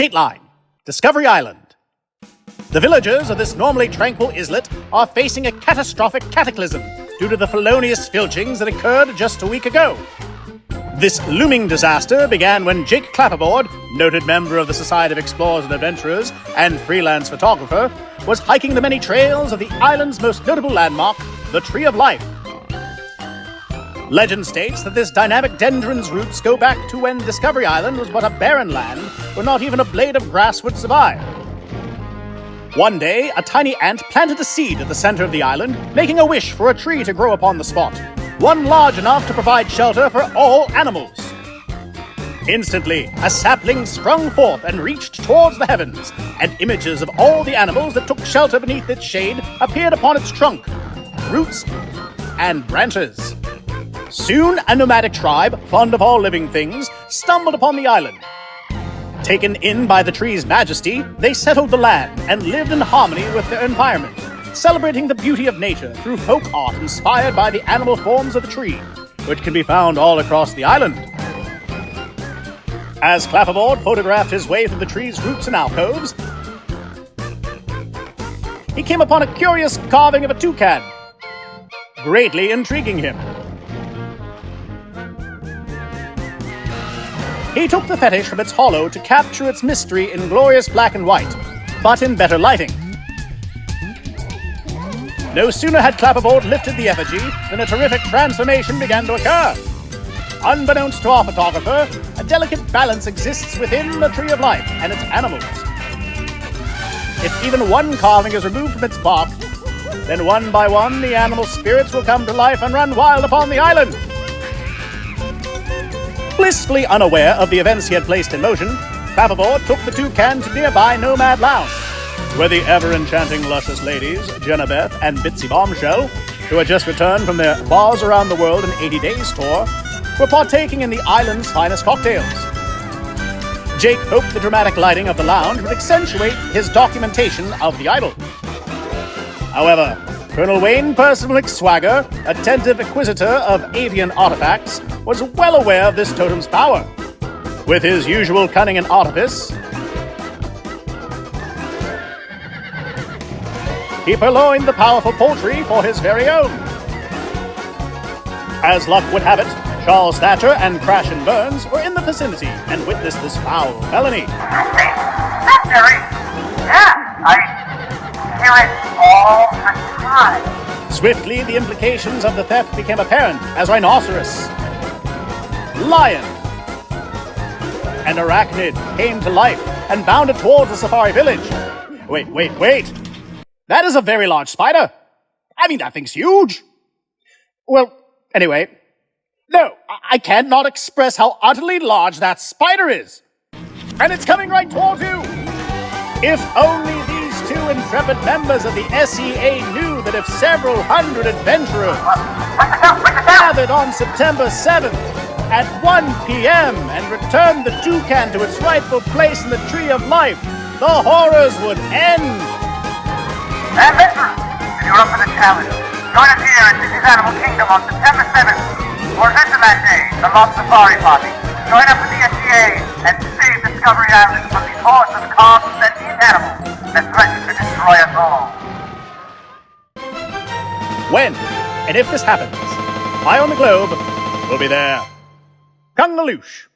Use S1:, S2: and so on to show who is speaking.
S1: Dateline, Discovery Island. The villagers of this normally tranquil islet are facing a catastrophic cataclysm due to the felonious filchings that occurred just a week ago. This looming disaster began when Jake Clapperboard, noted member of the Society of Explorers and Adventurers and freelance photographer, was hiking the many trails of the island's most notable landmark, the Tree of Life. Legend states that this dynamic dendron's roots go back to when Discovery Island was but a barren land where not even a blade of grass would survive. One day, a tiny ant planted a seed at the center of the island, making a wish for a tree to grow upon the spot, one large enough to provide shelter for all animals. Instantly, a sapling sprung forth and reached towards the heavens, and images of all the animals that took shelter beneath its shade appeared upon its trunk, roots, and branches. Soon, a nomadic tribe, fond of all living things, stumbled upon the island. Taken in by the tree's majesty, they settled the land and lived in harmony with their environment, celebrating the beauty of nature through folk art inspired by the animal forms of the tree, which can be found all across the island. As Clapperboard photographed his way through the tree's roots and alcoves, he came upon a curious carving of a toucan, greatly intriguing him. He took the fetish from its hollow to capture its mystery in glorious black and white, but in better lighting. No sooner had Clapperboard lifted the effigy than a terrific transformation began to occur. Unbeknownst to our photographer, a delicate balance exists within the Tree of Life and its animals. If even one carving is removed from its bark, then one by one the animal spirits will come to life and run wild upon the island. Blissfully unaware of the events he had placed in motion, Clapperboard took the toucan to nearby Nomad Lounge, where the ever-enchanting luscious ladies, Jenna, Beth, and Bitsy Bombshell, who had just returned from their Bars Around the World in 80 Days tour, were partaking in the island's finest cocktails. Jake hoped the dramatic lighting of the lounge would accentuate his documentation of the idol. However, Colonel Wayne Percival McSwagger, attentive acquisitor of avian artifacts, was well aware of this totem's power. With his usual cunning and artifice, he purloined the powerful poultry for his very own. As luck would have it, Charles Thatcher and Crash and Burns were in the vicinity and witnessed this foul felony.
S2: Hey, stop, Jerry! Yeah, I hear it all the time.
S1: Swiftly, the implications of the theft became apparent as rhinoceros, lion, and arachnid came to life and bounded towards the safari village. Wait. That is a very large spider. I mean, that thing's huge. Well, anyway, no, I can't not express how utterly large that spider is. And it's coming right towards you. If only these two intrepid members of the S.E.A. knew that if several hundred adventurers gathered on September 7th at 1 p.m. and returned the toucan to its rightful place in the Tree of Life, the horrors would end.
S2: Adventurers, if you're up for the challenge, join us here at Disney's Animal Kingdom on September 7th for Adventureland Day, the Lost Safari Party. Join up with the S.E.A. and save Discovery Island from these hordes of carved sentient animals that threaten to destroy us all.
S1: When and if this happens, I on the globe will be there. Kungaloosh.